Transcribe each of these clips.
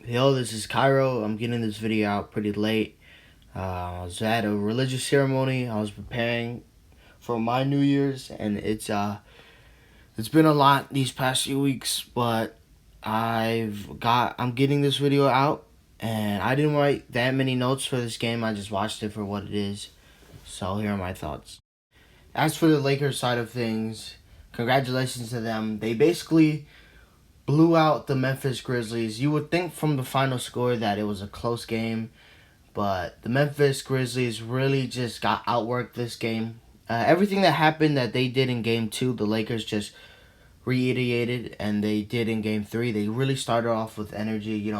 Yo, this is Cairo. I'm getting this video out pretty late. I was at a religious ceremony. I was preparing for my New Year's, and it's been a lot these past few weeks, but I'm getting this video out, and I didn't write that many notes for this game. I just watched it for what it is. So here are my thoughts. As for the Lakers side of things, congratulations to them. They basically blew out the Memphis Grizzlies. You would think from the final score that it was a close game, but the Memphis Grizzlies really just got outworked this game. Everything that happened that they did in game 2, the Lakers just reiterated, and they did in game 3. They really started off with energy,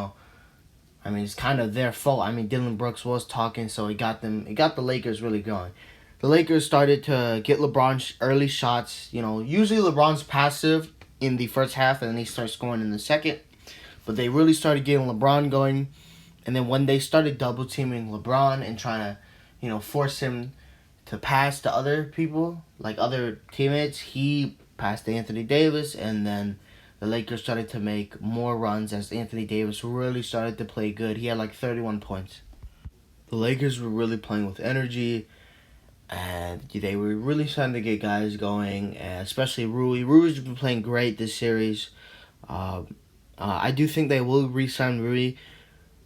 it's kind of their fault. Dylan Brooks was talking, so it got the Lakers really going. The Lakers started to get LeBron's early shots. Usually LeBron's passive in the first half, and then he starts scoring in the second. But they really started getting LeBron going. And then when they started double teaming LeBron and trying to, force him to pass to other people, like other teammates, he passed to Anthony Davis, and then the Lakers started to make more runs as Anthony Davis really started to play good. He had like 31 points. The Lakers were really playing with energy, and they were really starting to get guys going, especially Rui. Rui's been playing great this series. I do think they will re-sign Rui.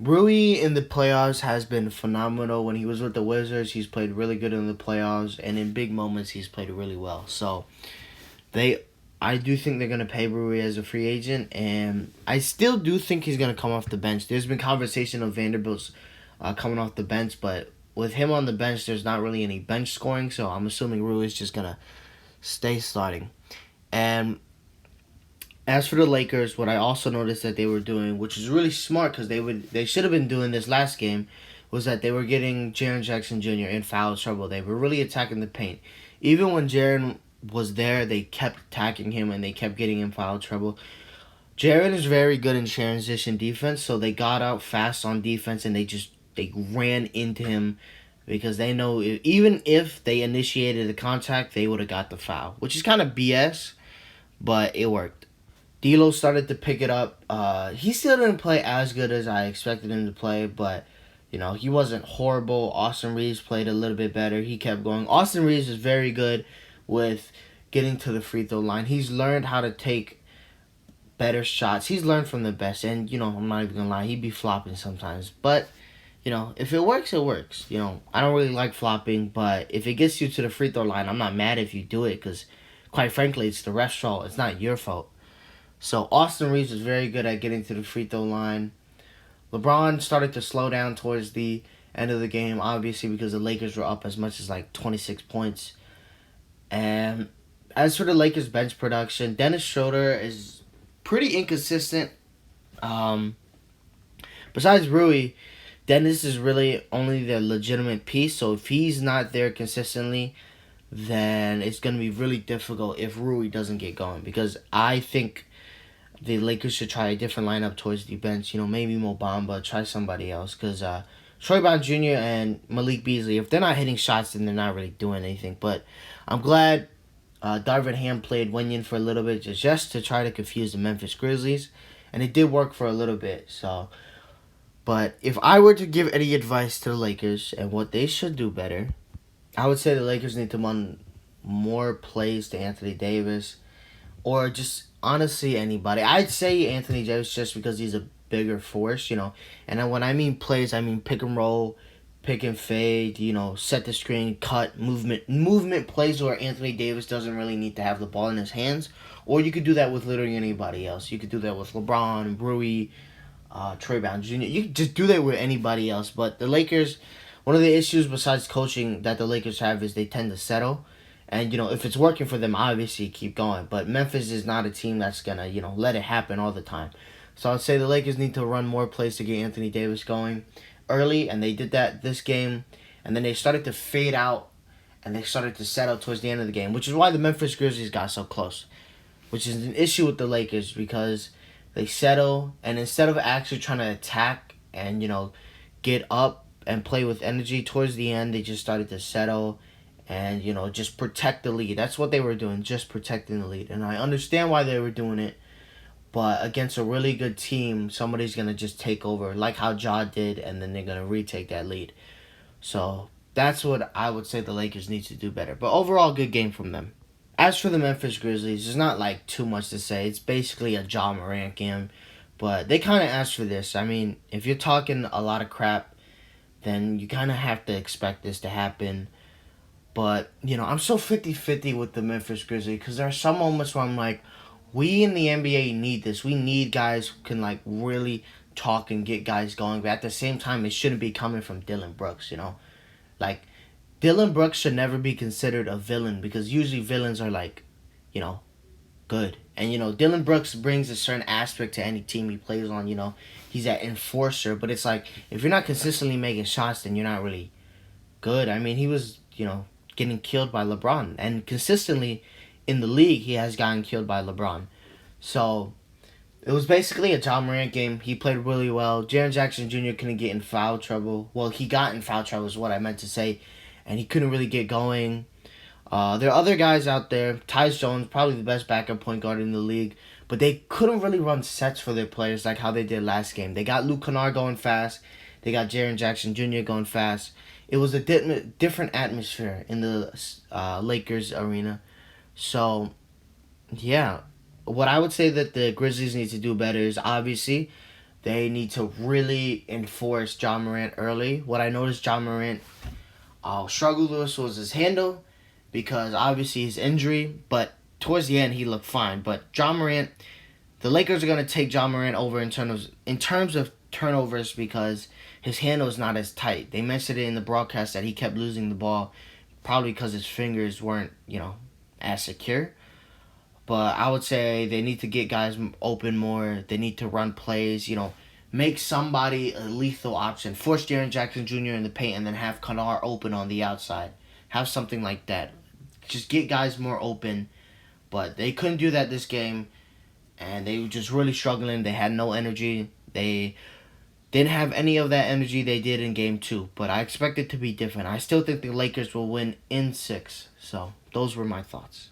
Rui in the playoffs has been phenomenal. When he was with the Wizards, he's played really good in the playoffs, and in big moments, he's played really well. So, I do think they're going to pay Rui as a free agent, and I still do think he's going to come off the bench. There's been conversation of Vanderbilt's coming off the bench, but with him on the bench, there's not really any bench scoring, so I'm assuming Rui is just going to stay starting. And as for the Lakers, what I also noticed that they were doing, which is really smart because they should have been doing this last game, was that they were getting Jaren Jackson Jr. in foul trouble. They were really attacking the paint. Even when Jaren was there, they kept attacking him and they kept getting in foul trouble. Jaren is very good in transition defense, so they got out fast on defense and they ran into him because they know even if they initiated the contact, they would have got the foul, which is kind of BS, but it worked. D'Lo started to pick it up. He still didn't play as good as I expected him to play, but he wasn't horrible. Austin Reeves played a little bit better. He kept going. Austin Reeves is very good with getting to the free throw line. He's learned how to take better shots. He's learned from the best, and I'm not even gonna lie, he'd be flopping sometimes, but if it works, it works. I don't really like flopping, but if it gets you to the free throw line, I'm not mad if you do it because, quite frankly, it's the ref's fault. It's not your fault. So Austin Reeves was very good at getting to the free throw line. LeBron started to slow down towards the end of the game, obviously because the Lakers were up as much as like 26 points. And as for the Lakers bench production, Dennis Schroeder is pretty inconsistent. Besides Rui, Dennis is really only the legitimate piece. So if he's not there consistently, then it's going to be really difficult if Rui doesn't get going. Because I think the Lakers should try a different lineup towards the bench. Maybe Mo Bamba, try somebody else. Because Troy Brown Jr. and Malik Beasley, if they're not hitting shots, then they're not really doing anything. But I'm glad Darvin Ham played Wenyen for a little bit just to try to confuse the Memphis Grizzlies. And it did work for a little bit. But if I were to give any advice to the Lakers and what they should do better, I would say the Lakers need to run more plays to Anthony Davis. Or just honestly anybody. I'd say Anthony Davis just because he's a bigger force, And when I mean plays, I mean pick and roll, pick and fade, set the screen, cut, movement plays where Anthony Davis doesn't really need to have the ball in his hands. Or you could do that with literally anybody else. You could do that with LeBron, Rui, Troy Brown Jr. You could just do that with anybody else. But the Lakers, one of the issues besides coaching that the Lakers have is they tend to settle. And, if it's working for them, obviously keep going. But Memphis is not a team that's going to, let it happen all the time. So I'd say the Lakers need to run more plays to get Anthony Davis going early. And they did that this game. And then they started to fade out. And they started to settle towards the end of the game. Which is why the Memphis Grizzlies got so close. Which is an issue with the Lakers because they settle. And instead of actually trying to attack and, get up and play with energy towards the end, they just started to settle. And, just protect the lead. That's what they were doing, just protecting the lead. And I understand why they were doing it. But against a really good team, somebody's going to just take over, like how Ja did, and then they're going to retake that lead. So that's what I would say the Lakers need to do better. But overall, good game from them. As for the Memphis Grizzlies, there's not like too much to say. It's basically a Ja Morant game. But they kind of asked for this. I mean, if you're talking a lot of crap, then you kind of have to expect this to happen. But, I'm so 50-50 with the Memphis Grizzlies because there are some moments where I'm like, we in the NBA need this. We need guys who can, like, really talk and get guys going. But at the same time, it shouldn't be coming from Dylan Brooks. Like, Dylan Brooks should never be considered a villain because usually villains are, like, good. And, Dylan Brooks brings a certain aspect to any team he plays on. He's that enforcer. But it's like, if you're not consistently making shots, then you're not really good. I mean, he was, getting killed by LeBron. And consistently in the league, he has gotten killed by LeBron. So it was basically a Ja Morant game. He played really well. Jaren Jackson Jr. couldn't get in foul trouble. Well, he got in foul trouble is what I meant to say. And he couldn't really get going. There are other guys out there. Tyus Jones, probably the best backup point guard in the league. But they couldn't really run sets for their players like how they did last game. They got Luke Kennard going fast. They got Jaren Jackson Jr. going fast. It was a different atmosphere in the Lakers arena. So, yeah. What I would say that the Grizzlies need to do better is obviously they need to really enforce Ja Morant early. What I noticed Ja Morant struggled with was his handle because obviously his injury, but towards the end he looked fine. But Ja Morant, the Lakers are going to take Ja Morant over in terms of turnovers because his handle is not as tight. They mentioned it in the broadcast that he kept losing the ball probably because his fingers weren't, as secure. But I would say they need to get guys open more. They need to run plays, make somebody a lethal option. Force Jaren Jackson Jr. in the paint and then have Kennard open on the outside. Have something like that. Just get guys more open. But they couldn't do that this game. And they were just really struggling. They had no energy. They didn't have any of that energy they did in Game 2. But I expect it to be different. I still think the Lakers will win in 6. So those were my thoughts.